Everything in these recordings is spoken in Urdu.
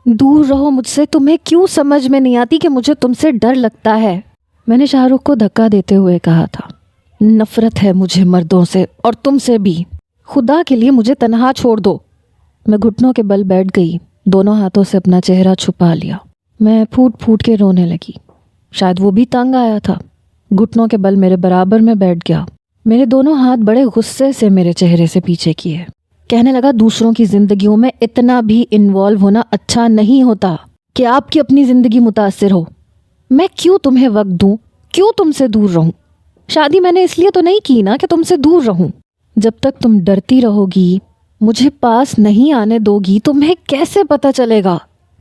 دور رہو مجھ سے، تمہیں کیوں سمجھ میں نہیں آتی کہ مجھے تم سے ڈر لگتا ہے؟ میں نے شاہ رخ کو دھکا دیتے ہوئے کہا تھا، نفرت ہے مجھے مردوں سے اور تم سے بھی، خدا کے لیے مجھے تنہا چھوڑ دو۔ میں گھٹنوں کے بل بیٹھ گئی، دونوں ہاتھوں سے اپنا چہرہ چھپا لیا۔ میں پھوٹ پھوٹ کے رونے لگی، شاید وہ بھی تنگ آیا تھا۔ گھٹنوں کے بل میرے برابر میں بیٹھ گیا، میرے دونوں ہاتھ بڑے غصے سے میرے چہرے سے پیچھے کیے۔ کہنے لگا، دوسروں کی زندگیوں میں اتنا بھی انوالو ہونا اچھا نہیں ہوتا کہ آپ کی اپنی زندگی متاثر ہو۔ میں کیوں تمہیں وقت دوں، کیوں تم سے دور رہوں؟ شادی میں نے اس لیے تو نہیں کی نا کہ تم سے دور رہوں۔ جب تک تم ڈرتی رہو گی، مجھے پاس نہیں آنے دو گی، تمہیں کیسے پتہ چلے گا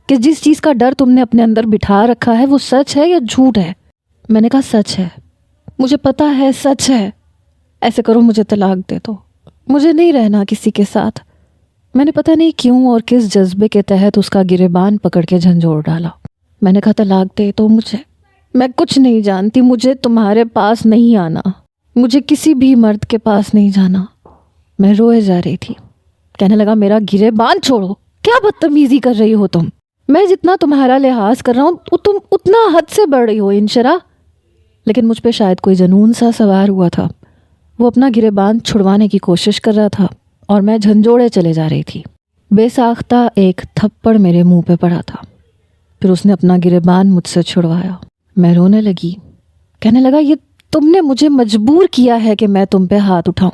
کہ جس چیز کا ڈر تم نے اپنے اندر بٹھا رکھا ہے وہ سچ ہے یا جھوٹ ہے؟ میں نے کہا سچ ہے، مجھے پتہ ہے سچ ہے۔ ایسے کرو مجھے طلاق دے دو، مجھے نہیں رہنا کسی کے ساتھ۔ میں نے پتہ نہیں کیوں اور کس جذبے کے تحت اس کا گریبان پکڑ کے جھنجھوڑ ڈالا۔ میں نے کہا طلاق دے دو مجھے، میں کچھ نہیں جانتی، مجھے تمہارے پاس نہیں آنا، مجھے کسی بھی مرد کے پاس نہیں جانا۔ میں روئے جا رہی تھی۔ کہنے لگا، میرا گریبان چھوڑو، کیا بدتمیزی کر رہی ہو تم؟ میں جتنا تمہارا لحاظ کر رہا ہوں تم اتنا حد سے بڑھ رہی ہو انشرا۔ لیکن مجھ پہ شاید کوئی جنون سا سوار ہوا تھا۔ وہ اپنا گریبان چھڑوانے کی کوشش کر رہا تھا اور میں جھنجھوڑے چلے جا رہی تھی۔ بے ساختہ ایک تھپڑ میرے منہ پہ پڑا تھا، پھر اس نے اپنا گریبان مجھ سے چھڑوایا۔ میں رونے لگی۔ کہنے لگا، یہ تم نے مجھے مجبور کیا ہے کہ میں تم پہ ہاتھ اٹھاؤں،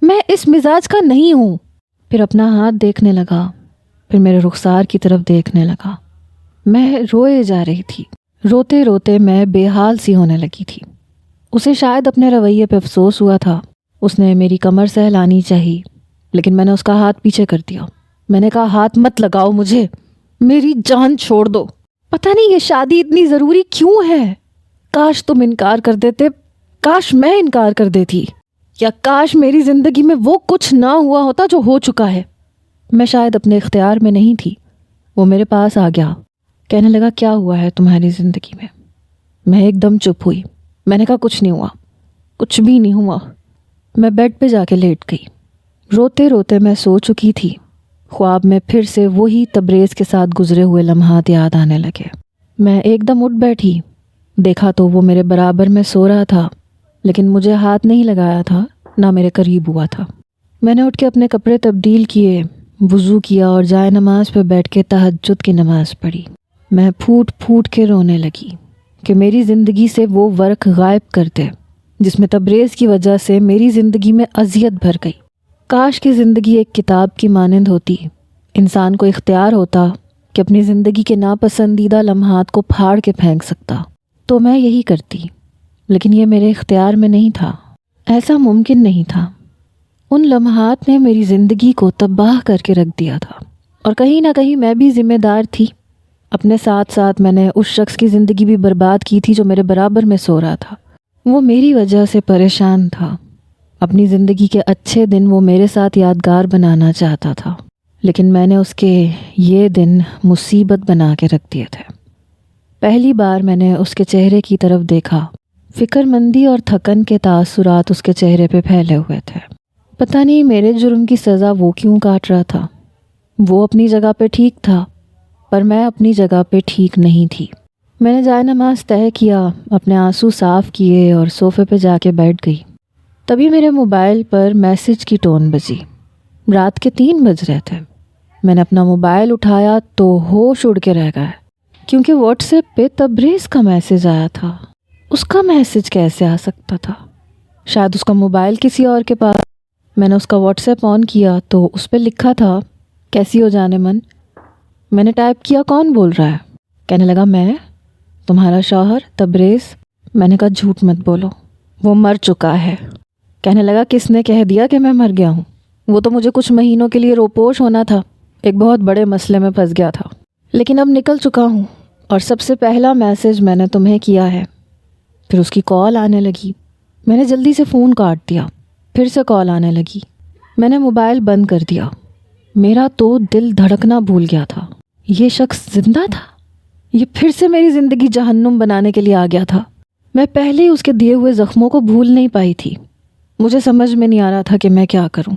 میں اس مزاج کا نہیں ہوں۔ پھر اپنا ہاتھ دیکھنے لگا، پھر میرے رخسار کی طرف دیکھنے لگا۔ میں روئے جا رہی تھی، روتے روتے میں بے حال سی ہونے لگی تھی۔ اسے شاید اپنے رویے پہ افسوس ہوا تھا، اس نے میری کمر سہلانی چاہی، لیکن میں نے اس کا ہاتھ پیچھے کر دیا۔ میں نے کہا، ہاتھ مت لگاؤ مجھے، میری جان چھوڑ دو۔ پتہ نہیں یہ شادی اتنی ضروری کیوں ہے؟ کاش تم انکار کر دیتے، کاش میں انکار کر دیتی، یا کاش میری زندگی میں وہ کچھ نہ ہوا ہوتا جو ہو چکا ہے۔ میں شاید اپنے اختیار میں نہیں تھی۔ وہ میرے پاس آ گیا، کہنے لگا، کیا ہوا ہے تمہاری زندگی میں؟ میں ایک دم چپ ہوئی۔ میں نے کہا، کچھ نہیں ہوا، کچھ بھی نہیں ہوا۔ میں بیڈ پہ جا کے لیٹ گئی۔ روتے روتے میں سو چکی تھی۔ خواب میں پھر سے وہی تبریز کے ساتھ گزرے ہوئے لمحات یاد آنے لگے۔ میں ایک دم اٹھ بیٹھی، دیکھا تو وہ میرے برابر میں سو رہا تھا، لیکن مجھے ہاتھ نہیں لگایا تھا، نہ میرے قریب ہوا تھا۔ میں نے اٹھ کے اپنے کپڑے تبدیل کیے، وضو کیا اور جائے نماز پہ بیٹھ کے تہجد کی نماز پڑھی۔ میں پھوٹ پھوٹ کے رونے لگی کہ میری زندگی سے وہ ورق غائب کر دے جس میں تبریز کی وجہ سے میری زندگی میں اذیت بھر گئی۔ کاش کی زندگی ایک کتاب کی مانند ہوتی، انسان کو اختیار ہوتا کہ اپنی زندگی کے ناپسندیدہ لمحات کو پھاڑ کے پھینک سکتا، تو میں یہی کرتی، لیکن یہ میرے اختیار میں نہیں تھا، ایسا ممکن نہیں تھا۔ ان لمحات نے میری زندگی کو تباہ کر کے رکھ دیا تھا، اور کہیں نہ کہیں میں بھی ذمہ دار تھی۔ اپنے ساتھ ساتھ میں نے اس شخص کی زندگی بھی برباد کی تھی جو میرے برابر میں سو رہا تھا۔ وہ میری وجہ سے پریشان تھا، اپنی زندگی کے اچھے دن وہ میرے ساتھ یادگار بنانا چاہتا تھا، لیکن میں نے اس کے یہ دن مصیبت بنا کے رکھ دیے تھے۔ پہلی بار میں نے اس کے چہرے کی طرف دیکھا، فکر مندی اور تھکن کے تاثرات اس کے چہرے پہ پھیلے ہوئے تھے۔ پتہ نہیں میرے جرم کی سزا وہ کیوں کاٹ رہا تھا۔ وہ اپنی جگہ پہ ٹھیک تھا، پر میں اپنی جگہ پہ ٹھیک نہیں تھی۔ میں نے جائے نماز طے کیا، اپنے آنسو صاف کیے اور صوفے پہ جا کے بیٹھ گئی۔ تبھی میرے موبائل پر میسج کی ٹون بجی۔ رات کے 3 بج رہے تھے۔ میں نے اپنا موبائل اٹھایا تو ہوش اڑ کے رہ گئے، کیونکہ واٹس ایپ پہ تبریز کا میسج آیا تھا۔ اس کا میسج کیسے آ سکتا تھا؟ شاید اس کا موبائل کسی اور کے پاس۔ میں نے اس کا واٹس ایپ آن کیا تو اس پہ لکھا تھا، کیسی ہو جانے من؟ میں نے ٹائپ کیا، کون بول رہا ہے؟ کہنے لگا، میں تمہارا شوہر تبریز۔ میں نے کہا، جھوٹ مت بولو، وہ مر چکا ہے۔ کہنے لگا، کس نے کہہ دیا کہ میں مر گیا ہوں؟ وہ تو مجھے کچھ مہینوں کے لیے روپوش ہونا تھا، ایک بہت بڑے مسئلے میں پھنس گیا تھا، لیکن اب نکل چکا ہوں، اور سب سے پہلا میسج میں نے تمہیں کیا ہے۔ پھر اس کی کال آنے لگی، میں نے جلدی سے فون کاٹ دیا، پھر سے کال آنے لگی، میں نے موبائل بند کر دیا۔ میرا تو دل دھڑکنا بھول گیا تھا۔ یہ شخص زندہ تھا؟ یہ پھر سے میری زندگی جہنم بنانے کے لیے آ گیا تھا؟ میں پہلے ہی اس کے دیے ہوئے زخموں کو بھول نہیں پائی تھی۔ مجھے سمجھ میں نہیں آ رہا تھا کہ میں کیا کروں۔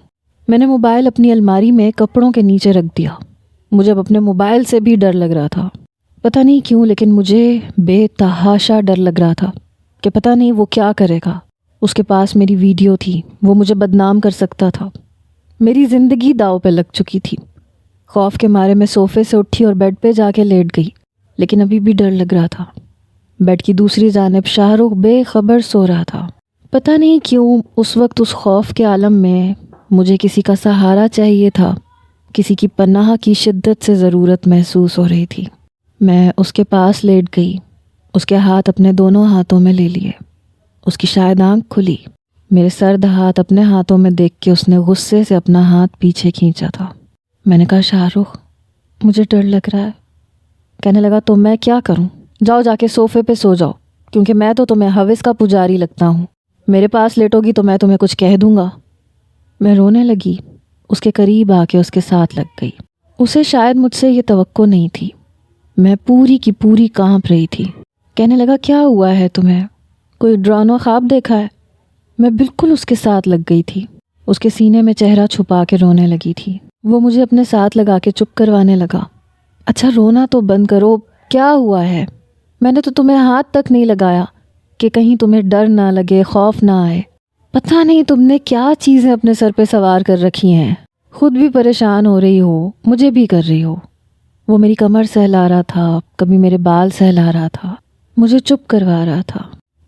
میں نے موبائل اپنی الماری میں کپڑوں کے نیچے رکھ دیا۔ مجھے اب اپنے موبائل سے بھی ڈر لگ رہا تھا. پتہ نہیں کیوں لیکن مجھے بے تحاشا ڈر لگ رہا تھا کہ پتہ نہیں وہ کیا کرے گا. اس کے پاس میری ویڈیو تھی، وہ مجھے بدنام کر سکتا تھا. میری زندگی داؤ پہ لگ چکی تھی. خوف کے مارے میں صوفے سے اٹھی اور بیڈ پہ جا کے لیٹ گئی، لیکن ابھی بھی ڈر لگ رہا تھا. بیڈ کی دوسری جانب شاہ رخ بے خبر سو رہا تھا. پتہ نہیں کیوں اس وقت اس خوف کے عالم میں مجھے کسی کا سہارا چاہیے تھا، کسی کی پناہ کی شدت سے ضرورت محسوس ہو رہی تھی. میں اس کے پاس لیٹ گئی، اس کے ہاتھ اپنے دونوں ہاتھوں میں لے لیے. اس کی شاید آنکھ کھلی. میرے سرد ہاتھ اپنے ہاتھوں میں دیکھ کے اس نے غصے سے اپنا ہاتھ پیچھے کھینچا تھا. میں نے کہا شاہ رخ مجھے ڈر لگ رہا ہے. کہنے لگا تو میں کیا کروں؟ جاؤ جا کے صوفے پہ سو جاؤ، کیونکہ میں تو تمہیں حوث کا پجاری لگتا ہوں. میرے پاس لیٹو گی تو میں تمہیں کچھ کہہ دوں گا. میں رونے لگی، اس کے قریب آ کے اس کے ساتھ لگ گئی. اسے شاید مجھ سے یہ توقع نہیں تھی. میں پوری کی پوری کانپ رہی تھی. کہنے لگا کیا ہوا ہے تمہیں؟ کوئی ڈراؤنا خواب دیکھا ہے؟ میں بالکل اس کے ساتھ لگ گئی تھی. اس کے سینے میں چہرہ چھپا کے رونے لگی تھی. وہ مجھے اپنے ساتھ لگا کے چپ کروانے لگا. اچھا رونا تو بند کرو، کیا ہوا ہے؟ میں نے تو تمہیں ہاتھ تک نہیں لگایا کہ کہیں تمہیں ڈر نہ لگے، خوف نہ آئے. پتہ نہیں تم نے کیا چیزیں اپنے سر پہ سوار کر رکھی ہیں. خود بھی پریشان ہو رہی ہو، مجھے بھی کر رہی ہو. وہ میری کمر سہلا رہا تھا، کبھی میرے بال سہلا رہا تھا، مجھے چپ کروا رہا تھا.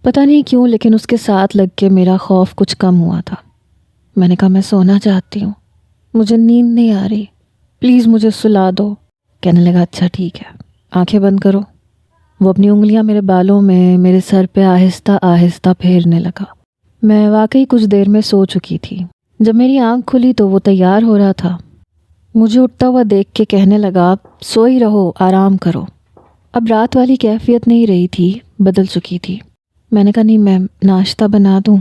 پتہ نہیں کیوں لیکن اس کے ساتھ لگ کے میرا خوف کچھ کم ہوا تھا. میں نے کہا میں سونا چاہتی ہوں، مجھے نیند نہیں آ رہی، پلیز مجھے سلا دو. کہنے لگا اچھا ٹھیک ہے، آنکھیں بند کرو. وہ اپنی انگلیاں میرے بالوں میں میرے سر پہ آہستہ آہستہ پھیرنے لگا. میں واقعی کچھ دیر میں سو چکی تھی. جب میری آنکھ کھلی تو وہ تیار ہو رہا تھا. مجھے اٹھتا ہوا دیکھ کے کہنے لگا سوئی رہو، آرام کرو. اب رات والی کیفیت نہیں رہی تھی، بدل چکی تھی. میں نے کہا نہیں میں ناشتہ بنا دوں.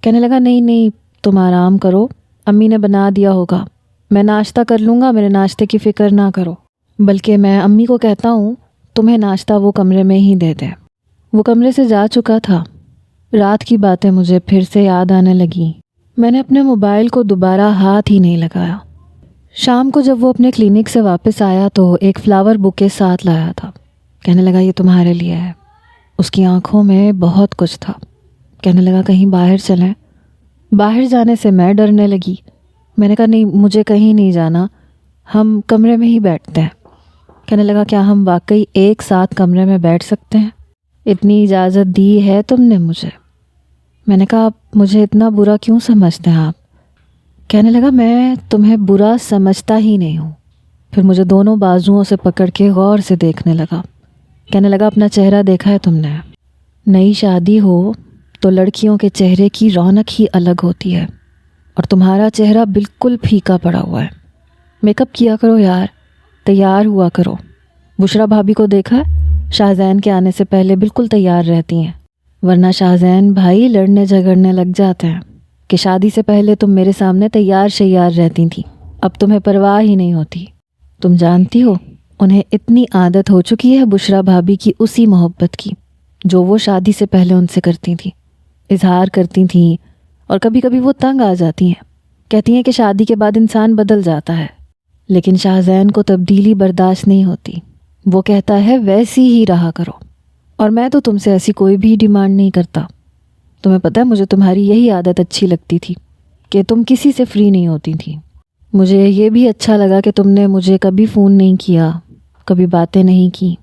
کہنے لگا نہیں تم آرام کرو، امی نے بنا دیا ہوگا، میں ناشتہ کر لوں گا، میرے ناشتے کی فکر نہ کرو. بلکہ میں امی کو کہتا ہوں تمہیں ناشتہ وہ کمرے میں ہی دے دیں. وہ کمرے سے جا چکا تھا. رات کی باتیں مجھے پھر سے یاد آنے لگیں. میں نے اپنے موبائل کو دوبارہ ہاتھ ہی نہیں لگایا. شام کو جب وہ اپنے کلینک سے واپس آیا تو ایک فلاور بوکے ساتھ لایا تھا. کہنے لگا یہ تمہارے لیے ہے. اس کی آنکھوں میں بہت کچھ تھا. کہنے لگا کہیں باہر چلیں. باہر جانے سے میں ڈرنے لگی. میں نے کہا نہیں مجھے کہیں نہیں جانا، ہم کمرے میں ہی بیٹھتے ہیں. کہنے لگا کیا ہم واقعی ایک ساتھ کمرے میں بیٹھ سکتے ہیں؟ اتنی اجازت دی ہے تم نے مجھے. میں نے کہا آپ مجھے اتنا برا کیوں سمجھتے ہیں آپ؟ کہنے لگا میں تمہیں برا سمجھتا ہی نہیں ہوں. پھر مجھے دونوں بازوؤں سے پکڑ کے غور سے دیکھنے لگا. کہنے لگا اپنا چہرہ دیکھا ہے تم نے؟ نئی شادی ہو تو لڑکیوں کے چہرے کی رونق ہی الگ ہوتی ہے، اور تمہارا چہرہ بالکل پھیکا پڑا ہوا ہے. میک اپ کیا کرو یار، تیار ہوا کرو. بشرا بھابھی کو دیکھا ہے؟ شاہزین کے آنے سے پہلے بالکل تیار رہتی ہیں، ورنہ شاہزین بھائی لڑنے جھگڑنے لگ جاتے ہیں کہ شادی سے پہلے تم میرے سامنے تیار شیار رہتی تھی، اب تمہیں پرواہ ہی نہیں ہوتی. تم جانتی ہو انہیں اتنی عادت ہو چکی ہے بشرا بھابھی کی اسی محبت کی جو وہ شادی سے پہلے ان سے کرتی تھیں، اظہار کرتی تھیں، اور کبھی کبھی وہ تنگ آ جاتی ہیں، کہتی ہیں کہ شادی کے بعد انسان بدل جاتا ہے. لیکن شاہزین کو تبدیلی برداشت نہیں ہوتی. وہ کہتا ہے ویسی ہی رہا کرو. اور میں تو تم سے ایسی کوئی بھی ڈیمانڈ نہیں کرتا. تمہیں پتہ ہے مجھے تمہاری یہی عادت اچھی لگتی تھی کہ تم کسی سے فری نہیں ہوتی تھی. مجھے یہ بھی اچھا لگا کہ تم نے مجھے کبھی فون نہیں کیا، کبھی باتیں نہیں کی،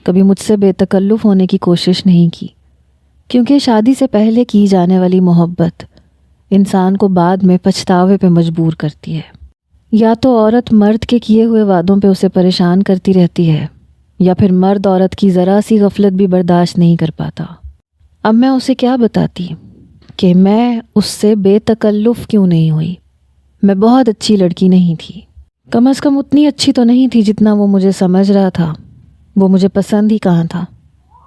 کبھی مجھ سے بے تکلف ہونے کی کوشش نہیں کی. کیونکہ شادی سے پہلے کی جانے والی محبت انسان کو بعد میں پچھتاوے پہ مجبور کرتی ہے. یا تو عورت مرد کے کیے ہوئے وعدوں پہ اسے پریشان کرتی رہتی ہے، یا پھر مرد عورت کی ذرا سی غفلت بھی برداشت نہیں کر پاتا. اب میں اسے کیا بتاتی کہ میں اس سے بے تکلف کیوں نہیں ہوئی. میں بہت اچھی لڑکی نہیں تھی، کم از کم اتنی اچھی تو نہیں تھی جتنا وہ مجھے سمجھ رہا تھا. وہ مجھے پسند ہی کہاں تھا.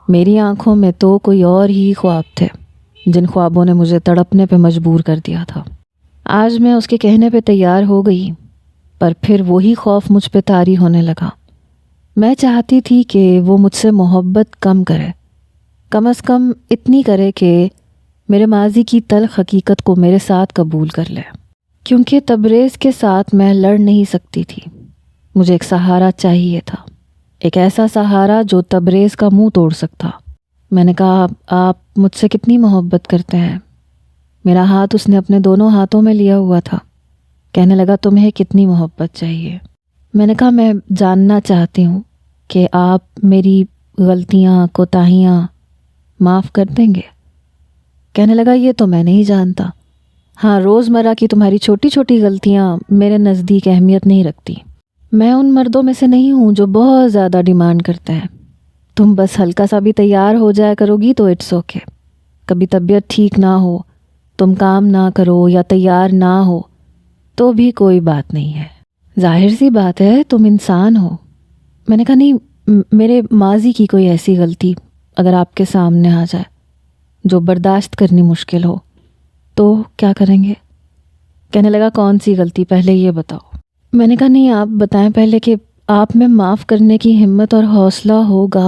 میری آنکھوں میں تو کوئی اور ہی خواب تھے جن خوابوں نے مجھے تڑپنے پہ مجبور کر دیا تھا. آج میں اس کے کہنے پہ تیار ہو گئی، پر پھر وہی خوف مجھ پہ طاری ہونے لگا. میں چاہتی تھی کہ وہ مجھ سے محبت کم کرے، کم از کم اتنی کرے کہ میرے ماضی کی تلخ حقیقت کو میرے ساتھ قبول کر لے. کیونکہ تبریز کے ساتھ میں لڑ نہیں سکتی تھی. مجھے ایک سہارا چاہیے تھا، ایک ایسا سہارا جو تبریز کا منہ توڑ سکتا۔ میں نے کہا آپ مجھ سے کتنی محبت کرتے ہیں؟ میرا ہاتھ اس نے اپنے دونوں ہاتھوں میں لیا ہوا تھا۔ کہنے لگا تمہیں کتنی محبت چاہیے؟ میں نے کہا میں جاننا چاہتی ہوں کہ آپ میری غلطیاں کوتاہیاں معاف کر دیں گے۔ کہنے لگا یہ تو میں نہیں جانتا، ہاں روزمرہ کی تمہاری چھوٹی چھوٹی غلطیاں میرے نزدیک اہمیت نہیں رکھتی۔ میں ان مردوں میں سے نہیں ہوں جو بہت زیادہ ڈیمانڈ کرتے ہیں۔ تم بس ہلکا سا بھی تیار ہو جایا کرو گی تو اٹس اوکے۔ کبھی طبیعت ٹھیک نہ ہو، تم کام نہ کرو یا تیار نہ ہو تو بھی کوئی بات نہیں ہے، ظاہر سی بات ہے تم انسان ہو۔ میں نے کہا نہیں، میرے ماضی کی کوئی ایسی غلطی اگر آپ کے سامنے آ جائے جو برداشت کرنی مشکل ہو تو کیا کریں گے؟ کہنے لگا کون سی غلطی پہلے یہ بتاؤ۔ میں نے کہا نہیں آپ بتائیں پہلے کہ آپ میں معاف کرنے کی ہمت اور حوصلہ ہوگا۔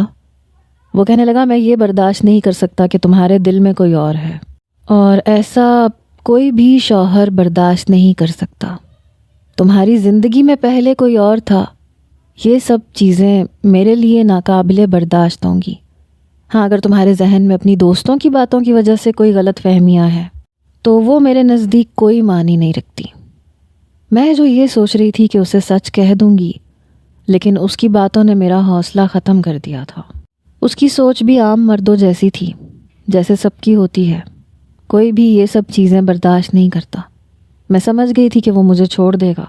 وہ کہنے لگا میں یہ برداشت نہیں کر سکتا کہ تمہارے دل میں کوئی اور ہے، اور ایسا کوئی بھی شوہر برداشت نہیں کر سکتا۔ تمہاری زندگی میں پہلے کوئی اور تھا، یہ سب چیزیں میرے لیے ناقابل برداشت ہوں گی۔ ہاں اگر تمہارے ذہن میں اپنی دوستوں کی باتوں کی وجہ سے کوئی غلط فہمیاں ہیں تو وہ میرے نزدیک کوئی معنی نہیں رکھتی۔ میں جو یہ سوچ رہی تھی کہ اسے سچ کہہ دوں گی، لیکن اس کی باتوں نے میرا حوصلہ ختم کر دیا تھا۔ اس کی سوچ بھی عام مردوں جیسی تھی، جیسے سب کی ہوتی ہے۔ کوئی بھی یہ سب چیزیں برداشت نہیں کرتا۔ میں سمجھ گئی تھی کہ وہ مجھے چھوڑ دے گا۔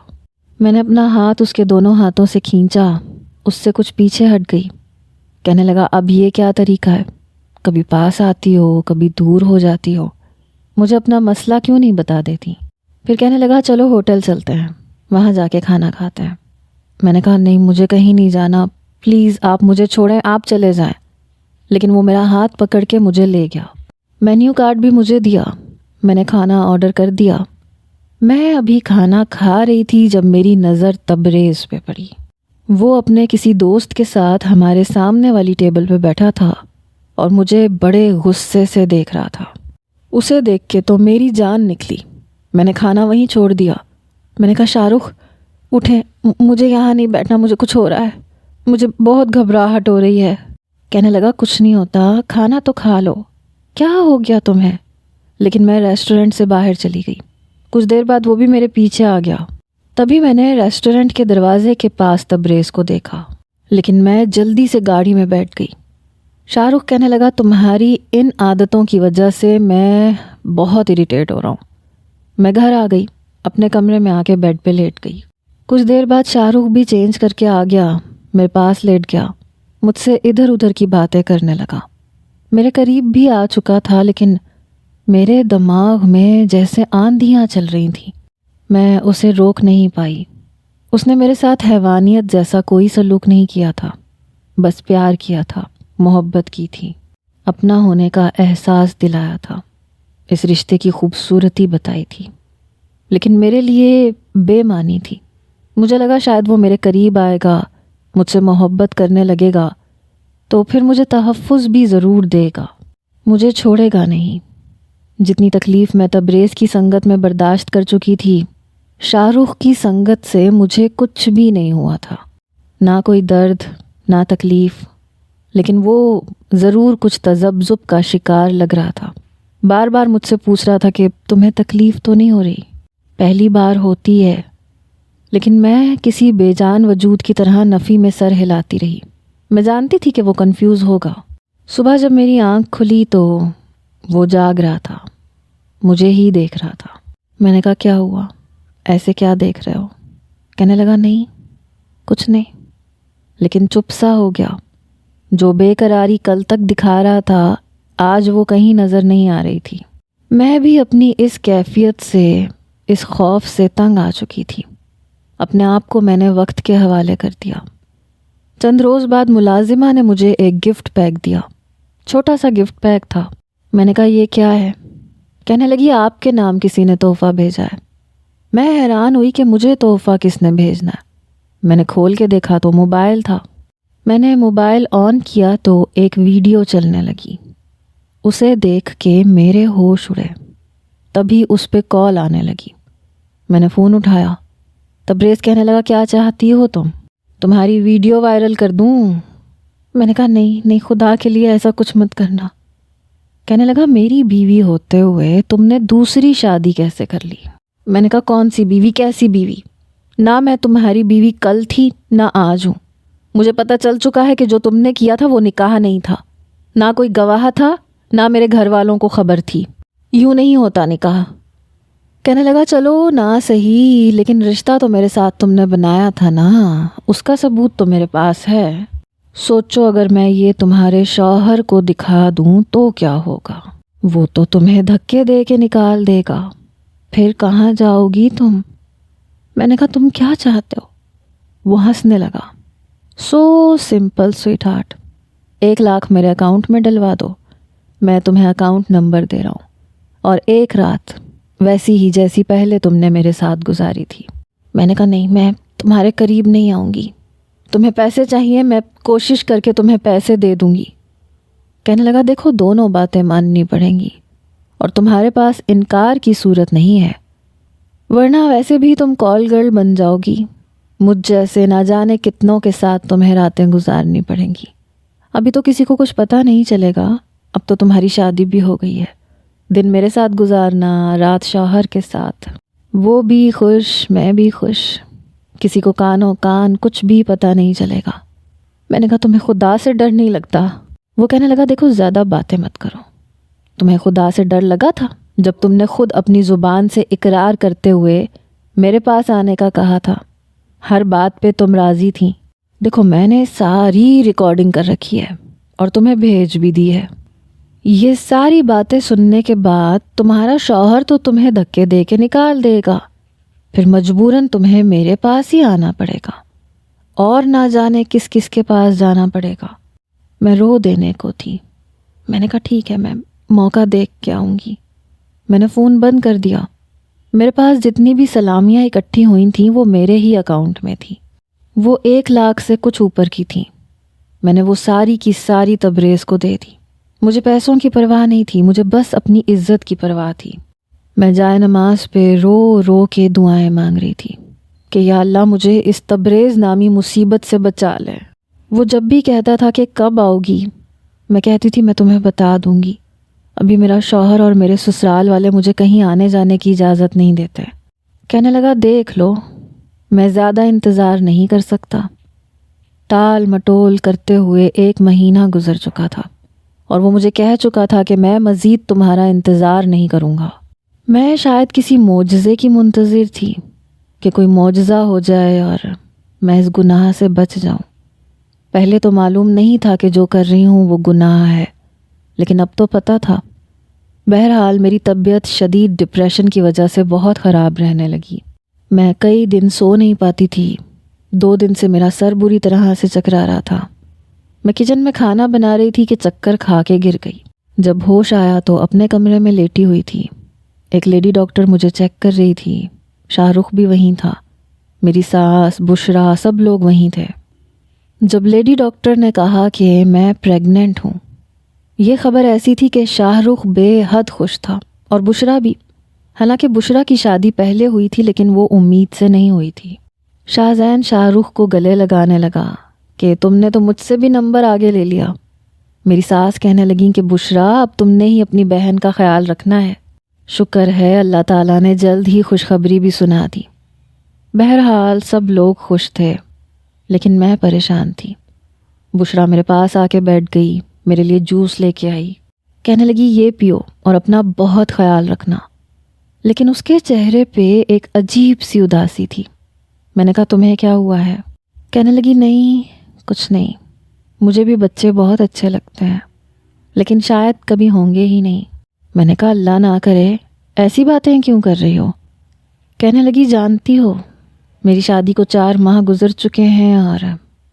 میں نے اپنا ہاتھ اس کے دونوں ہاتھوں سے کھینچا، اس سے کچھ پیچھے ہٹ گئی۔ کہنے لگا اب یہ کیا طریقہ ہے؟ کبھی پاس آتی ہو، کبھی دور ہو جاتی ہو، مجھے اپنا مسئلہ کیوں نہیں بتا دیتی؟ پھر کہنے لگا چلو ہوٹل چلتے ہیں، وہاں جا کے کھانا کھاتے ہیں۔ میں نے کہا نہیں مجھے کہیں نہیں جانا، پلیز آپ مجھے چھوڑیں، آپ چلے جائیں۔ لیکن وہ میرا ہاتھ پکڑ کے مجھے لے گیا۔ مینیو کارڈ بھی مجھے دیا، میں نے کھانا آرڈر کر دیا۔ میں ابھی کھانا کھا رہی تھی جب میری نظر تبریز پہ پڑی۔ وہ اپنے کسی دوست کے ساتھ ہمارے سامنے والی ٹیبل پہ بیٹھا تھا اور مجھے بڑے غصے سے دیکھ رہا تھا۔ اسے دیکھ کے تو میری جان نکلی۔ میں نے کھانا وہیں چھوڑ دیا۔ میں نے کہا شاہ رخ اٹھیں، مجھے یہاں نہیں بیٹھنا، مجھے کچھ ہو رہا ہے، مجھے بہت گھبراہٹ ہو رہی ہے۔ کہنے لگا کچھ نہیں ہوتا، کھانا تو کھا لو، کیا ہو گیا تمہیں؟ لیکن میں ریسٹورنٹ سے باہر چلی گئی۔ کچھ دیر بعد وہ بھی میرے پیچھے آ گیا۔ تبھی میں نے ریسٹورنٹ کے دروازے کے پاس تبریز کو دیکھا، لیکن میں جلدی سے گاڑی میں بیٹھ گئی۔ شاہ رخ کہنے لگا تمہاری ان عادتوں کی وجہ سے میں بہت اریٹیٹ ہو رہا ہوں۔ میں گھر آ گئی، اپنے کمرے میں آ کے بیڈ پہ لیٹ گئی۔ کچھ دیر بعد شاہ رخ بھی چینج کر کے آ گیا، میرے پاس لیٹ گیا، مجھ سے ادھر ادھر کی باتیں کرنے لگا۔ میرے قریب بھی آ چکا تھا، لیکن میرے دماغ میں جیسے آندھیاں چل رہی تھیں۔ میں اسے روک نہیں پائی۔ اس نے میرے ساتھ حیوانیت جیسا کوئی سلوک نہیں کیا تھا، بس پیار کیا تھا، محبت کی تھی، اپنا ہونے کا احساس دلایا تھا، اس رشتے کی خوبصورتی بتائی تھی، لیکن میرے لیے بے معنی تھی۔ مجھے لگا شاید وہ میرے قریب آئے گا، مجھ سے محبت کرنے لگے گا تو پھر مجھے تحفظ بھی ضرور دے گا، مجھے چھوڑے گا نہیں۔ جتنی تکلیف میں تبریز کی سنگت میں برداشت کر چکی تھی، شاہ رخ کی سنگت سے مجھے کچھ بھی نہیں ہوا تھا، نہ کوئی درد نہ تکلیف، لیکن وہ ضرور کچھ تذبذب کا شکار لگ رہا تھا۔ بار بار مجھ سے پوچھ رہا تھا کہ تمہیں تکلیف تو نہیں ہو رہی؟ پہلی بار ہوتی ہے۔ لیکن میں کسی بے جان وجود کی طرح نفی میں سر ہلاتی رہی۔ میں جانتی تھی کہ وہ کنفیوز ہوگا۔ صبح جب میری آنکھ کھلی تو وہ جاگ رہا تھا، مجھے ہی دیکھ رہا تھا۔ میں نے کہا کیا ہوا؟ ایسے کیا دیکھ رہے ہو؟ کہنے لگا نہیں کچھ نہیں، لیکن چپ سا ہو گیا۔ جو بے قراری کل تک دکھا رہا تھا آج وہ کہیں نظر نہیں آ رہی تھی۔ میں بھی اپنی اس کیفیت سے، اس خوف سے تنگ آ چکی تھی۔ اپنے آپ کو میں نے وقت کے حوالے کر دیا۔ چند روز بعد ملازمہ نے مجھے ایک گفٹ پیک دیا، چھوٹا سا گفٹ پیک تھا۔ میں نے کہا یہ کیا ہے؟ کہنے لگی آپ کے نام کسی نے تحفہ بھیجا ہے۔ میں حیران ہوئی کہ مجھے تحفہ کس نے بھیجنا ہے۔ میں نے کھول کے دیکھا تو موبائل تھا۔ میں نے موبائل آن کیا تو ایک ویڈیو چلنے لگی۔ اسے دیکھ کے میرے ہوش اڑے۔ تبھی اس پہ کال آنے لگی۔ میں نے فون اٹھایا۔ تبریز کہنے لگا کیا چاہتی ہو تم؟ تمہاری ویڈیو وائرل کر دوں؟ میں نے کہا نہیں خدا کے لیے ایسا کچھ مت کرنا۔ کہنے لگا میری بیوی ہوتے ہوئے تم نے دوسری شادی کیسے کر لی؟ میں نے کہا کون سی بیوی، کیسی بیوی؟ نہ میں تمہاری بیوی کل تھی نہ آج ہوں۔ مجھے پتہ چل چکا ہے کہ جو تم نے کیا تھا وہ نکاح نہیں تھا، نہ کوئی گواہ تھا، نہ میرے گھر والوں کو خبر تھی، یوں نہیں ہوتا نکاح۔ کہنے لگا چلو نہ صحیح، لیکن رشتہ تو میرے ساتھ تم نے بنایا تھا نا، اس کا ثبوت تو میرے پاس ہے۔ سوچو اگر میں یہ تمہارے شوہر کو دکھا دوں تو کیا ہوگا؟ وہ تو تمہیں دھکے دے کے نکال دے گا، پھر کہاں جاؤ گی تم؟ میں نے کہا تم کیا چاہتے ہو؟ وہ ہنسنے لگا۔ سو سمپل سویٹ ہارٹ، 1,00,000 میرے اکاؤنٹ میں ڈلوا دو، میں تمہیں اکاؤنٹ نمبر دے رہا ہوں، اور ایک رات ویسی ہی جیسی پہلے تم نے میرے ساتھ گزاری تھی۔ میں نے کہا نہیں، میں تمہارے قریب نہیں آؤں گی، تمہیں پیسے چاہیے میں کوشش کر کے تمہیں پیسے دے دوں گی۔ کہنے لگا دیکھو دونوں باتیں ماننی پڑیں گی، اور تمہارے پاس انکار کی صورت نہیں ہے، ورنہ ویسے بھی تم کال گرل بن جاؤ گی، مجھ جیسے نہ جانے کتنوں کے ساتھ تمہیں راتیں گزارنی پڑیں گی۔ ابھی تو کسی کو کچھ پتہ نہیں چلے گا، اب تو تمہاری شادی بھی ہو گئی ہے، دن میرے ساتھ گزارنا، رات شوہر کے ساتھ، وہ بھی خوش میں بھی خوش، کسی کو کانوں کان کچھ بھی پتہ نہیں چلے گا۔ میں نے کہا تمہیں خدا سے ڈر نہیں لگتا؟ وہ کہنے لگا دیکھو زیادہ باتیں مت کرو، تمہیں خدا سے ڈر لگا تھا جب تم نے خود اپنی زبان سے اقرار کرتے ہوئے میرے پاس آنے کا کہا تھا، ہر بات پہ تم راضی تھیں۔ دیکھو میں نے ساری ریکارڈنگ کر رکھی ہے اور تمہیں بھیج بھی دی ہے، یہ ساری باتیں سننے کے بعد تمہارا شوہر تو تمہیں دھکے دے کے نکال دے گا، پھر مجبوراً تمہیں میرے پاس ہی آنا پڑے گا، اور نہ جانے کس کس کے پاس جانا پڑے گا۔ میں رو دینے کو تھی، میں نے کہا ٹھیک ہے میں موقع دیکھ کے آؤں گی۔ میں نے فون بند کر دیا، میرے پاس جتنی بھی سلامیاں اکٹھی ہوئی تھیں وہ میرے ہی اکاؤنٹ میں تھی، وہ 1,00,000 سے کچھ اوپر کی تھیں، میں نے وہ ساری کی ساری تبریز کو دے دی۔ مجھے پیسوں کی پرواہ نہیں تھی، مجھے بس اپنی عزت کی پرواہ تھی۔ میں جائے نماز پہ رو رو کے دعائیں مانگ رہی تھی کہ یا اللہ مجھے اس تبریز نامی مصیبت سے بچا لے۔ وہ جب بھی کہتا تھا کہ کب آؤ گی، میں کہتی تھی میں تمہیں بتا دوں گی، ابھی میرا شوہر اور میرے سسرال والے مجھے کہیں آنے جانے کی اجازت نہیں دیتے۔ کہنے لگا دیکھ لو میں زیادہ انتظار نہیں کر سکتا۔ ٹال مٹول کرتے ہوئے 1 مہینہ گزر چکا تھا، اور وہ مجھے کہہ چکا تھا کہ میں مزید تمہارا انتظار نہیں کروں گا۔ میں شاید کسی معجزے کی منتظر تھی کہ کوئی معجزہ ہو جائے اور میں اس گناہ سے بچ جاؤں۔ پہلے تو معلوم نہیں تھا کہ جو کر رہی ہوں وہ گناہ ہے، لیکن اب تو پتہ تھا۔ بہرحال میری طبیعت شدید ڈپریشن کی وجہ سے بہت خراب رہنے لگی، میں کئی دن سو نہیں پاتی تھی، 2 دن سے میرا سر بری طرح سے چکرا رہا تھا۔ میں کچن میں کھانا بنا رہی تھی کہ چکر کھا کے گر گئی۔ جب ہوش آیا تو اپنے کمرے میں لیٹی ہوئی تھی، ایک لیڈی ڈاکٹر مجھے چیک کر رہی تھی، شاہ رخ بھی وہیں تھا، میری ساس بشرا سب لوگ وہیں تھے۔ جب لیڈی ڈاکٹر نے کہا کہ میں پریگننٹ ہوں، یہ خبر ایسی تھی کہ شاہ رخ بے حد خوش تھا، اور بشرا بھی، حالانکہ بشرا کی شادی پہلے ہوئی تھی لیکن وہ امید سے نہیں ہوئی تھی۔ شاہ زین شاہ رخ کو گلے لگانے لگا کہ تم نے تو مجھ سے بھی نمبر آگے لے لیا۔ میری ساس کہنے لگیں کہ بشرا اب تم نے ہی اپنی بہن کا خیال رکھنا ہے، شکر ہے اللہ تعالیٰ نے جلد ہی خوشخبری بھی سنا دی۔ بہرحال سب لوگ خوش تھے لیکن میں پریشان تھی۔ بشرا میرے پاس آ کے بیٹھ گئی، میرے لیے جوس لے کے آئی، کہنے لگی یہ پیو اور اپنا بہت خیال رکھنا، لیکن اس کے چہرے پہ ایک عجیب سی اداسی تھی۔ میں نے کہا تمہیں کیا ہوا ہے؟ کہنے لگی نہیں کچھ نہیں، مجھے بھی بچے بہت اچھے لگتے ہیں لیکن شاید کبھی ہوں گے ہی نہیں۔ میں نے کہا اللہ نہ کرے، ایسی باتیں کیوں کر رہی ہو؟ کہنے لگی جانتی ہو میری شادی کو 4 ماہ گزر چکے ہیں اور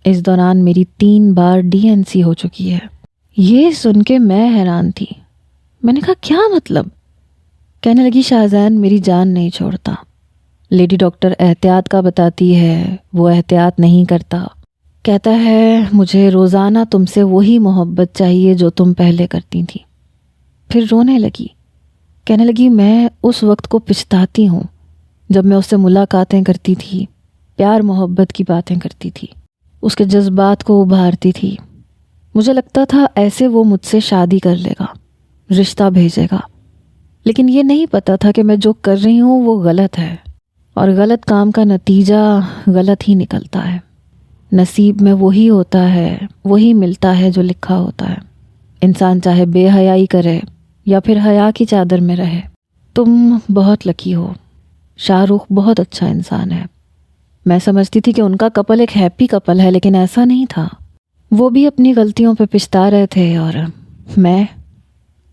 اس دوران میری 3 بار DNC ہو چکی ہے۔ یہ سن کے میں حیران تھی، میں نے کہا کیا مطلب؟ کہنے لگی شاہ زین میری جان نہیں چھوڑتا، لیڈی ڈاکٹر احتیاط کا بتاتی ہے وہ احتیاط نہیں کرتا، کہتا ہے مجھے روزانہ تم سے وہی محبت چاہیے جو تم پہلے کرتی تھی۔ پھر رونے لگی، کہنے لگی میں اس وقت کو پچھتاتی ہوں جب میں اس سے ملاقاتیں کرتی تھی، پیار محبت کی باتیں کرتی تھی، اس کے جذبات کو ابھارتی تھی۔ مجھے لگتا تھا ایسے وہ مجھ سے شادی کر لے گا، رشتہ بھیجے گا، لیکن یہ نہیں پتہ تھا کہ میں جو کر رہی ہوں وہ غلط ہے، اور غلط کام کا نتیجہ غلط ہی نکلتا ہے۔ نصیب میں وہی ہوتا ہے، وہی ملتا ہے جو لکھا ہوتا ہے، انسان چاہے بے حیائی کرے یا پھر حیا کی چادر میں رہے۔ تم بہت لکی ہو، شاہ رخ بہت اچھا انسان ہے۔ میں سمجھتی تھی کہ ان کا کپل ایک ہیپی کپل ہے، لیکن ایسا نہیں تھا۔ وہ بھی اپنی غلطیوں پہ پچھتا رہے تھے، اور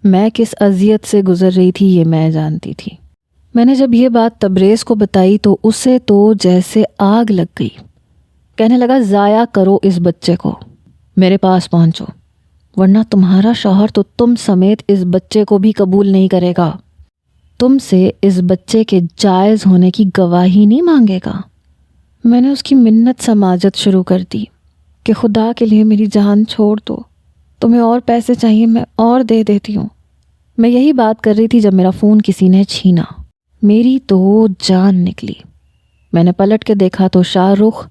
میں کس اذیت سے گزر رہی تھی یہ میں جانتی تھی۔ میں نے جب یہ بات تبریز کو بتائی تو اسے تو جیسے آگ لگ گئی۔ کہنے لگا ضائع کرو اس بچے کو، میرے پاس پہنچو، ورنہ تمہارا شوہر تو تم سمیت اس بچے کو بھی قبول نہیں کرے گا، تم سے اس بچے کے جائز ہونے کی گواہی نہیں مانگے گا۔ میں نے اس کی منت سماجت شروع کر دی کہ خدا کے لیے میری جان چھوڑ دو، تمہیں اور پیسے چاہیے میں اور دے دیتی ہوں۔ میں یہی بات کر رہی تھی جب میرا فون کسی نے چھینا۔ میری تو جان نکلی۔ میں نے پلٹ کے دیکھا تو شاہ رخ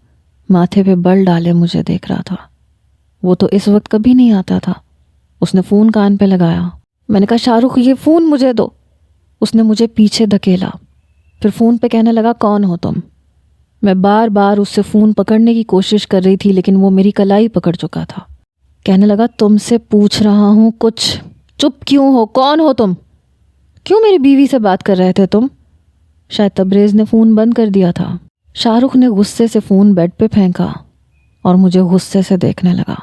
ماتھے پہ بل ڈالے مجھے دیکھ رہا تھا۔ وہ تو اس وقت کبھی نہیں آتا تھا۔ اس نے فون کان پہ لگایا۔ میں نے کہا شاہ رخ یہ فون مجھے دو۔ اس نے مجھے پیچھے دھکیلا، پھر فون پہ کہنے لگا کون ہو تم؟ میں بار بار اس سے فون پکڑنے کی کوشش کر رہی تھی، لیکن وہ میری کلائی پکڑ چکا تھا۔ کہنے لگا تم سے پوچھ رہا ہوں کچھ، چپ کیوں ہو؟ کون ہو تم؟ کیوں میری بیوی سے بات کر رہے تھے تم؟ شاید تبریز نے فون بند کر دیا تھا۔ شاہ رخ نے غصے سے فون بیڈ پہ پھینکا اور مجھے غصے سے دیکھنے لگا۔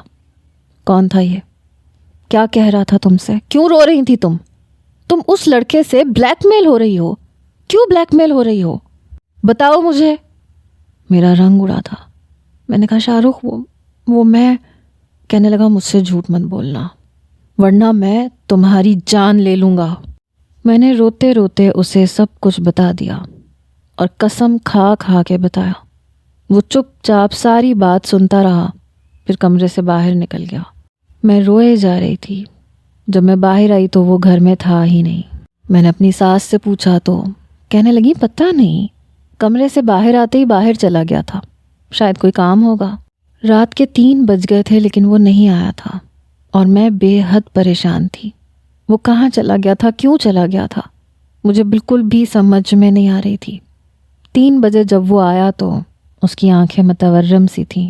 کون تھا یہ؟ کیا کہہ رہا تھا تم سے؟ کیوں رو رہی تھی تم اس لڑکے سے بلیک میل ہو رہی ہو؟ کیوں بلیک میل ہو رہی ہو؟ بتاؤ مجھے۔ میرا رنگ اڑا تھا۔ میں نے کہا شاہ رخ وہ میں۔ کہنے لگا مجھ سے جھوٹ مت بولنا ورنہ میں تمہاری جان لے لوں گا۔ میں نے روتے روتے اسے سب کچھ بتا دیا اور قسم کھا کھا کے بتایا۔ وہ چپ چاپ ساری بات سنتا رہا، پھر کمرے سے باہر نکل گیا۔ میں روئے جا رہی تھی۔ جب میں باہر آئی تو وہ گھر میں تھا ہی نہیں۔ میں نے اپنی ساس سے پوچھا تو کہنے لگی پتہ نہیں، کمرے سے باہر آتے ہی باہر چلا گیا تھا، شاید کوئی کام ہوگا۔ رات کے 3 بج گئے تھے لیکن وہ نہیں آیا تھا اور میں بے حد پریشان تھی۔ وہ کہاں چلا گیا تھا؟ کیوں چلا گیا تھا؟ مجھے بالکل بھی سمجھ میں نہیں آ رہی تھی۔ 3 بجے جب وہ آیا تو اس کی آنکھیں متورم سی تھیں۔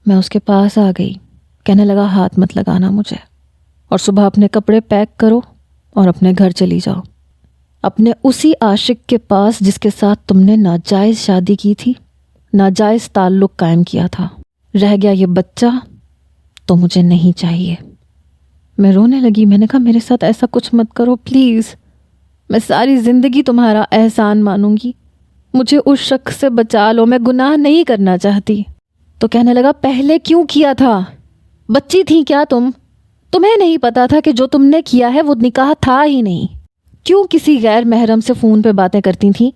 میں اس کے پاس آ گئی۔ کہنے لگا ہاتھ مت لگانا مجھے، اور صبح اپنے کپڑے پیک کرو اور اپنے گھر چلی جاؤ، اپنے اسی عاشق کے پاس جس کے ساتھ تم نے ناجائز شادی کی تھی، ناجائز تعلق قائم کیا تھا۔ رہ گیا یہ بچہ تو مجھے نہیں چاہیے۔ میں رونے لگی۔ میں نے کہا میرے ساتھ ایسا کچھ مت کرو پلیز، میں ساری زندگی تمہارا احسان مانوں گی، مجھے اس شخص سے بچا لو، میں گناہ نہیں کرنا چاہتی۔ تو کہنے لگا پہلے کیوں کیا تھا؟ بچی تھی کیا تمہیں نہیں پتا تھا کہ جو تم نے کیا ہے وہ نکاح تھا ہی نہیں؟ کیوں کسی غیر محرم سے فون پہ باتیں کرتی تھیں؟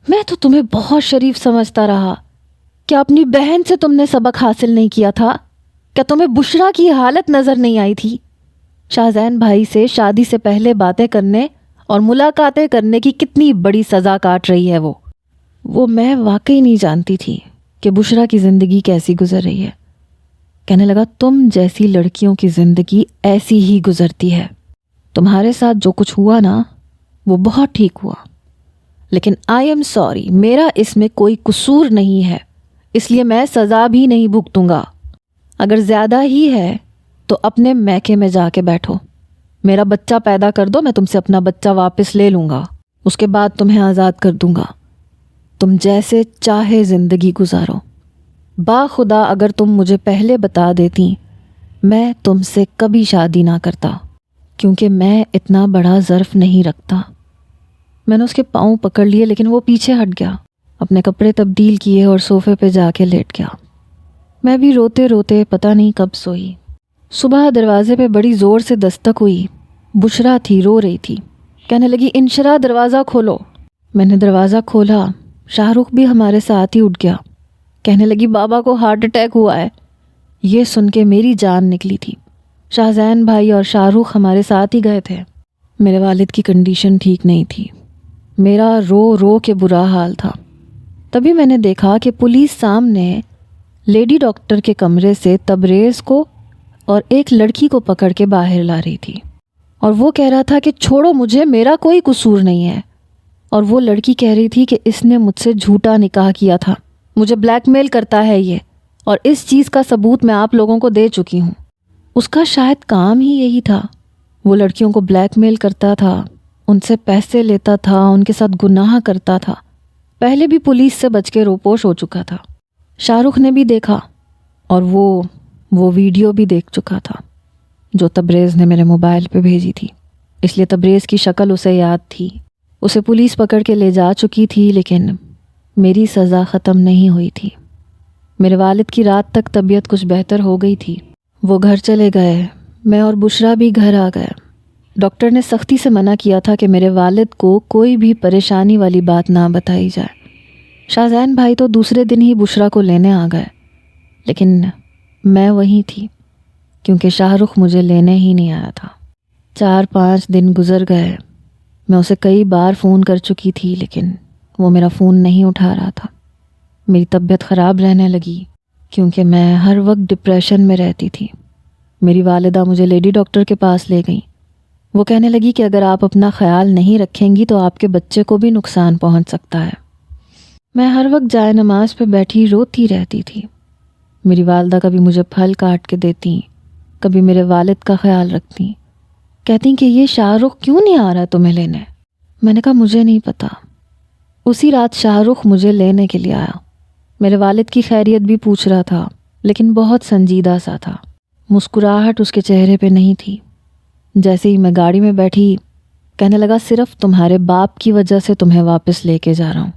میں تو تمہیں بہت شریف سمجھتا رہا۔ کیا اپنی بہن سے تم نے سبق حاصل نہیں کیا تھا؟ کیا تمہیں بشرا کی حالت نظر نہیں آئی تھی؟ شاہزین بھائی سے شادی سے پہلے باتیں کرنے اور ملاقاتیں کرنے کی کتنی بڑی سزا کاٹ رہی ہے وہ میں واقعی نہیں جانتی تھی کہ بشرا کی زندگی کیسی گزر رہی ہے۔ کہنے لگا تم جیسی لڑکیوں کی زندگی ایسی ہی گزرتی ہے، تمہارے ساتھ جو کچھ ہوا نا وہ بہت ٹھیک ہوا، لیکن آئی ایم سوری، میرا اس میں کوئی قصور نہیں ہے، اس لیے میں سزا بھی نہیں بھگتوں گا۔ اگر زیادہ ہی ہے تو اپنے میکے میں جا کے بیٹھو، میرا بچہ پیدا کر دو، میں تم سے اپنا بچہ واپس لے لوں گا، اس کے بعد تمہیں آزاد کر دوں گا، تم جیسے چاہے زندگی گزارو۔ خدا اگر تم مجھے پہلے بتا دیتی میں تم سے کبھی شادی نہ کرتا، کیونکہ میں اتنا بڑا ظرف نہیں رکھتا۔ میں نے اس کے پاؤں پکڑ لیے لیکن وہ پیچھے ہٹ گیا، اپنے کپڑے تبدیل کیے اور صوفے پہ جا کے لیٹ گیا۔ میں بھی روتے روتے پتہ نہیں کب سوئی۔ صبح دروازے پہ بڑی زور سے دستک ہوئی۔ بشرا تھی، رو رہی تھی۔ کہنے لگی انشرا دروازہ کھولو۔ میں نے دروازہ کھولا۔ شاہ رخ بھی ہمارے ساتھ ہی اٹھ گیا۔ کہنے لگی بابا کو ہارٹ اٹیک ہوا ہے۔ یہ سن کے میری جان نکلی تھی۔ شاہزین بھائی اور شاہ رخ ہمارے ساتھ ہی گئے تھے۔ میرے والد کی کنڈیشن ٹھیک نہیں تھی، میرا رو رو کے برا حال تھا۔ تبھی میں نے دیکھا کہ پولیس سامنے لیڈی ڈاکٹر کے کمرے سے تبریز کو اور ایک لڑکی کو پکڑ کے باہر لا رہی تھی، اور وہ کہہ رہا تھا کہ چھوڑو مجھے، میرا کوئی قصور نہیں ہے، اور وہ لڑکی کہہ رہی تھی کہ اس نے مجھ سے جھوٹا نکاح کیا تھا، مجھے بلیک میل کرتا ہے یہ، اور اس چیز کا ثبوت میں آپ لوگوں کو دے چکی ہوں۔ اس کا شاید کام ہی یہی تھا، وہ لڑکیوں کو بلیک میل کرتا تھا، ان سے پیسے لیتا تھا، ان کے ساتھ گناہ کرتا تھا، پہلے بھی پولیس سے بچ کے روپوش ہو چکا تھا۔ شاہ رخ نے بھی دیکھا، اور وہ ویڈیو بھی دیکھ چکا تھا جو تبریز نے میرے موبائل پہ بھیجی تھی، اس لیے تبریز کی شکل اسے یاد تھی۔ اسے پولیس پکڑ کے لے جا چکی تھی، لیکن میری سزا ختم نہیں ہوئی تھی۔ میرے والد کی رات تک طبیعت کچھ بہتر ہو گئی تھی، وہ گھر چلے گئے، میں اور بشرا بھی گھر آ گئے۔ ڈاکٹر نے سختی سے منع کیا تھا کہ میرے والد کو کوئی بھی پریشانی والی بات نہ بتائی جائے۔ شاہزین بھائی تو دوسرے دن ہی بشرا کو لینے آ گئے، لیکن میں وہیں تھی کیونکہ شاہ رخ مجھے لینے ہی نہیں آیا تھا۔ 4-5 دن گزر گئے، میں اسے کئی بار فون کر چکی تھی، لیکن وہ میرا فون نہیں اٹھا رہا تھا۔ میری طبیعت خراب رہنے لگی کیونکہ میں ہر وقت ڈپریشن میں رہتی تھی۔ میری والدہ مجھے لیڈی ڈاکٹر کے پاس لے گئیں۔ وہ کہنے لگی کہ اگر آپ اپنا خیال نہیں رکھیں گی تو آپ کے بچے کو بھی نقصان پہنچ سکتا ہے۔ میں ہر وقت جائے نماز پہ بیٹھی روتی رہتی تھی۔ میری والدہ کبھی مجھے پھل کاٹ کے دیتی، کبھی میرے والد کا خیال رکھتی، کہتی کہ یہ شاہ رخ کیوں نہیں آ رہا تمہیں لینے؟ میں نے کہا مجھے نہیں پتا۔ اسی رات شاہ رخ مجھے لینے کے لیے آیا۔ میرے والد کی خیریت بھی پوچھ رہا تھا، لیکن بہت سنجیدہ سا تھا، مسکراہٹ اس کے چہرے پہ نہیں تھی۔ جیسے ہی میں گاڑی میں بیٹھی، کہنے لگا صرف تمہارے باپ کی وجہ سے تمہیں واپس لے کے جا رہا ہوں،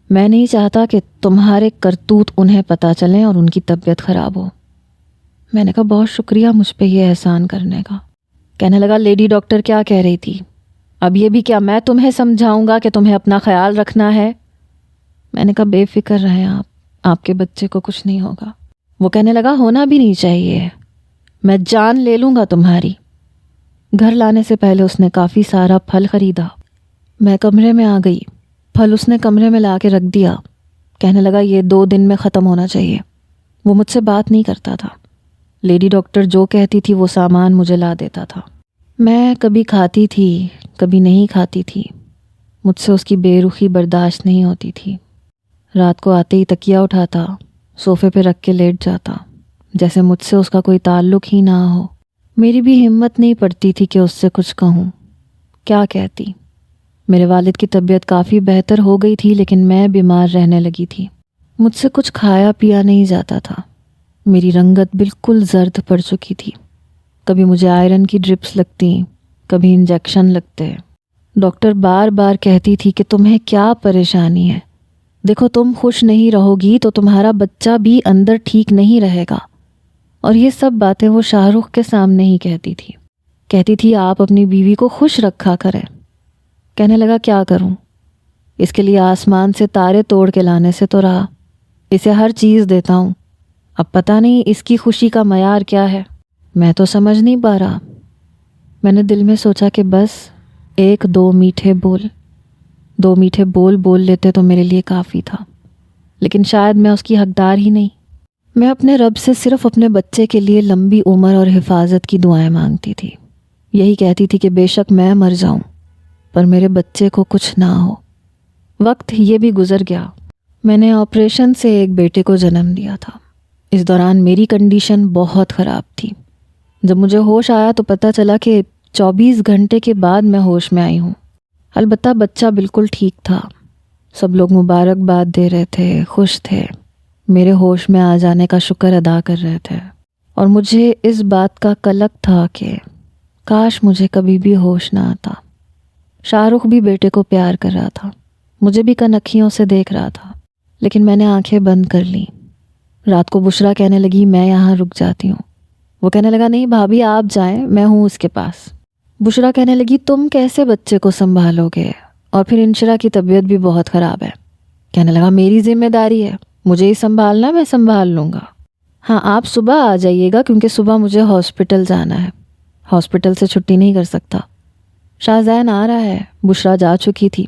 میں نہیں چاہتا کہ تمہارے کرتوت انہیں پتہ چلیں اور ان کی طبیعت خراب ہو۔ میں نے کہا بہت شکریہ مجھ پہ یہ احسان کرنے کا۔ کہنے لگا لیڈی ڈاکٹر کیا کہہ رہی تھی؟ اب یہ بھی کیا میں تمہیں سمجھاؤں گا کہ تمہیں اپنا خیال رکھنا ہے؟ میں نے کہا بے فکر رہیں آپ کے بچے کو کچھ نہیں ہوگا۔ وہ کہنے لگا ہونا بھی نہیں چاہیے، میں جان لے لوں گا تمہاری۔ گھر لانے سے پہلے اس نے کافی سارا پھل خریدا۔ میں کمرے میں آ گئی، پھل اس نے کمرے میں لا کے رکھ دیا۔ کہنے لگا یہ 2 دن میں ختم ہونا چاہیے۔ وہ مجھ سے بات نہیں کرتا تھا، لیڈی ڈاکٹر جو کہتی تھی وہ سامان مجھے لا دیتا تھا۔ میں کبھی کھاتی تھی، کبھی نہیں کھاتی تھی، مجھ سے اس کی بے رخی برداشت نہیں ہوتی تھی۔ رات کو آتے ہی تکیہ اٹھاتا، صوفے پہ رکھ کے لیٹ جاتا، جیسے مجھ سے اس کا کوئی تعلق ہی نہ ہو۔ میری بھی ہمت نہیں پڑتی تھی کہ اس سے کچھ کہوں، کیا کہتی۔ میرے والد کی طبیعت کافی بہتر ہو گئی تھی، لیکن میں بیمار رہنے لگی تھی۔ مجھ سے کچھ کھایا پیا نہیں جاتا تھا، میری رنگت بالکل زرد پڑ چکی تھی۔ کبھی مجھے آئرن کی ڈرپس لگتی، کبھی انجیکشن لگتے۔ ڈاکٹر بار بار کہتی تھی کہ تمہیں کیا پریشانی ہے، دیکھو تم خوش نہیں رہو گی تو تمہارا بچہ بھی اندر ٹھیک نہیں رہے گا۔ اور یہ سب باتیں وہ شاہ رخ کے سامنے ہی کہتی تھی۔ کہتی تھی آپ اپنی بیوی کو خوش رکھا کریں۔ کہنے لگا کیا کروں، اس کے لیے آسمان سے تارے توڑ کے لانے سے تو رہا، اسے ہر چیز دیتا ہوں، اب پتہ نہیں اس کی خوشی کا معیار کیا ہے، میں تو سمجھ نہیں پا رہا۔ میں نے دل میں سوچا کہ بس 1-2 میٹھے بول بول لیتے تو میرے لیے کافی تھا، لیکن شاید میں اس کی حقدار ہی نہیں۔ میں اپنے رب سے صرف اپنے بچے کے لیے لمبی عمر اور حفاظت کی دعائیں مانگتی تھی، یہی کہتی تھی کہ بے شک میں مر جاؤں پر میرے بچے کو کچھ نہ ہو۔ وقت یہ بھی گزر گیا، میں نے آپریشن سے ایک بیٹے کو جنم دیا تھا۔ اس دوران میری کنڈیشن بہت خراب تھی۔ جب مجھے ہوش آیا تو پتہ چلا کہ 24 گھنٹے کے بعد میں ہوش میں آئی ہوں۔ البتہ بچہ بالکل ٹھیک تھا، سب لوگ مبارکباد دے رہے تھے، خوش تھے، میرے ہوش میں آ جانے کا شکر ادا کر رہے تھے، اور مجھے اس بات کا قلق تھا کہ کاش مجھے کبھی بھی ہوش نہ آتا۔ شاہ رخ بھی بیٹے کو پیار کر رہا تھا، مجھے بھی کنکھیوں سے دیکھ رہا تھا، لیکن میں نے آنکھیں بند کر لیں۔ رات کو بشرا کہنے لگی میں یہاں رک جاتی ہوں۔ وہ کہنے لگا نہیں بھابھی آپ جائیں، میں ہوں اس کے پاس۔ بشرا کہنے لگی تم کیسے بچے کو سنبھالو گے، اور پھر انشرا کی طبیعت بھی بہت خراب ہے۔ کہنے لگا میری ذمہ داری ہے، مجھے ہی سنبھالنا، میں سنبھال لوں گا۔ ہاں آپ صبح آ جائیے گا کیونکہ صبح مجھے ہاسپٹل جانا ہے، ہاسپٹل سے چھٹی نہیں کر سکتا۔ شاہزین آ رہا ہے، بشرا جا چکی تھی۔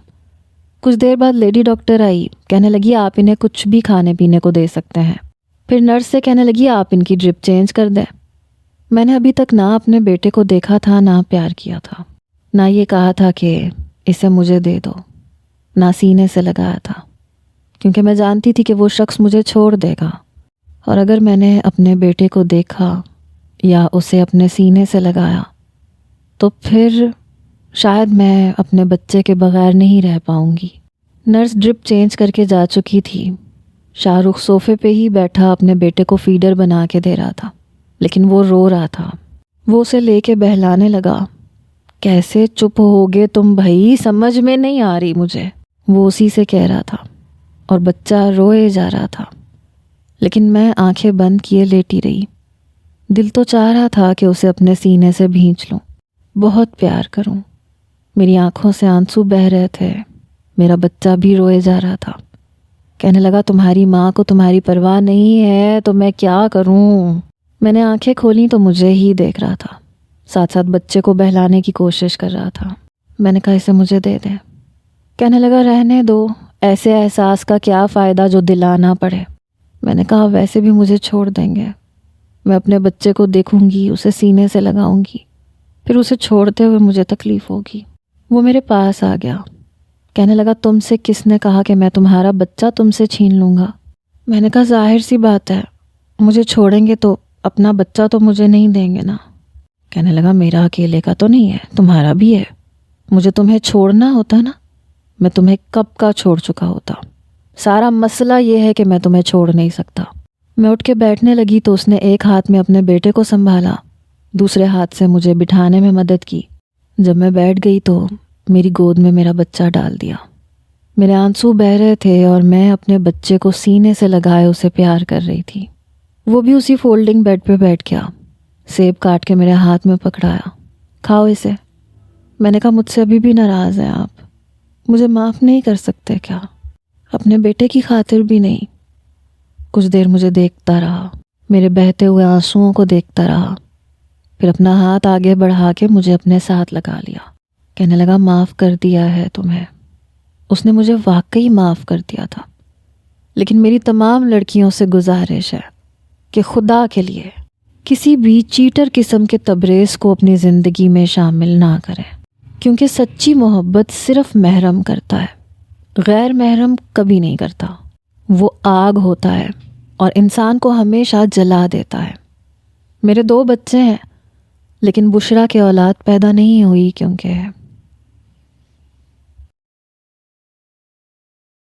کچھ دیر بعد لیڈی ڈاکٹر آئی، کہنے لگی آپ انہیں کچھ بھی کھانے پینے کو دے سکتے ہیں۔ پھر نرس سے کہنے لگی آپ ان کی ڈرپ چینج کر دیں۔ میں نے ابھی تک نہ اپنے بیٹے کو دیکھا تھا، نہ پیار کیا تھا، نہ یہ کہا تھا کہ اسے مجھے دے دو، نہ سینے سے لگایا تھا، کیونکہ میں جانتی تھی کہ وہ شخص مجھے چھوڑ دے گا، اور اگر میں نے اپنے بیٹے کو دیکھا یا اسے اپنے سینے سے لگایا تو پھر شاید میں اپنے بچے کے بغیر نہیں رہ پاؤں گی۔ نرس ڈرپ چینج کر کے جا چکی تھی۔ شاہ رخ صوفے پہ ہی بیٹھا اپنے بیٹے کو فیڈر بنا کے دے رہا تھا، لیکن وہ رو رہا تھا۔ وہ اسے لے کے بہلانے لگا۔ کیسے چپ ہوگے تم بھائی، سمجھ میں نہیں آ رہی مجھے، وہ اسی سے کہہ رہا تھا، اور بچہ روئے جا رہا تھا، لیکن میں آنکھیں بند کیے لیٹی رہی۔ دل تو چاہ رہا تھا کہ اسے اپنے سینے سے بھینچ لوں، بہت پیار کروں۔ میری آنکھوں سے آنسو بہہ رہے تھے، میرا بچہ بھی روئے جا رہا تھا۔ کہنے لگا تمہاری ماں کو تمہاری پرواہ نہیں ہے تو میں کیا کروں؟ میں نے آنکھیں کھولیں تو مجھے ہی دیکھ رہا تھا، ساتھ ساتھ بچے کو بہلانے کی کوشش کر رہا تھا۔ میں نے کہا اسے مجھے دے دیں۔ کہنے لگا رہنے دو، ایسے احساس کا کیا فائدہ جو دلانا پڑے۔ میں نے کہا ویسے بھی مجھے چھوڑ دیں گے، میں اپنے بچے کو دیکھوں گی، اسے سینے سے لگاؤں گی، پھر اسے چھوڑتے ہوئے مجھے تکلیف ہوگی۔ وہ میرے پاس آ گیا، کہنے لگا تم سے کس نے کہا کہ میں تمہارا بچہ تم سے چھین لوں گا؟ میں نے کہا ظاہر سی بات ہے، مجھے چھوڑیں گے تو اپنا بچہ تو مجھے نہیں دیں گے نا۔ کہنے لگا میرا اکیلے کا تو نہیں ہے، تمہارا بھی ہے، مجھے تمہیں چھوڑنا ہوتا نا، میں تمہیں کب کا چھوڑ چکا ہوتا۔ سارا مسئلہ یہ ہے کہ میں تمہیں چھوڑ نہیں سکتا۔ میں اٹھ کے بیٹھنے لگی تو اس نے ایک ہاتھ میں اپنے بیٹے کو سنبھالا، دوسرے ہاتھ سے مجھے بٹھانے میں مدد کی۔ جب میں بیٹھ گئی تو میری گود میں میرا بچہ ڈال دیا۔ میرے آنسو بہہ رہے تھے اور میں اپنے بچے کو سینے سے لگائے اسے پیار کر رہی تھی۔ وہ بھی اسی فولڈنگ بیڈ پہ بیٹھ گیا، سیب کاٹ کے میرے ہاتھ میں پکڑایا۔ کھاؤ اسے۔ میں نے کہا مجھ سے ابھی بھی ناراض ہیں آپ، مجھے معاف نہیں کر سکتے کیا؟ اپنے بیٹے کی خاطر بھی نہیں۔ کچھ دیر مجھے دیکھتا رہا، میرے بہتے ہوئے آنسوؤں کو دیکھتا رہا، پھر اپنا ہاتھ آگے بڑھا کے مجھے اپنے ساتھ لگا لیا۔ کہنے لگا معاف کر دیا ہے تمہیں۔ اس نے مجھے واقعی معاف کر دیا تھا، لیکن میری تمام لڑکیوں سے گزارش ہے کہ خدا کے لیے کسی بھی چیٹر قسم کے تبریز کو اپنی زندگی میں شامل نہ کریں، کیونکہ سچی محبت صرف محرم کرتا ہے، غیر محرم کبھی نہیں کرتا۔ وہ آگ ہوتا ہے اور انسان کو ہمیشہ جلا دیتا ہے۔ میرے 2 بچے ہیں، لیکن بشرا کی اولاد پیدا نہیں ہوئی کیونکہ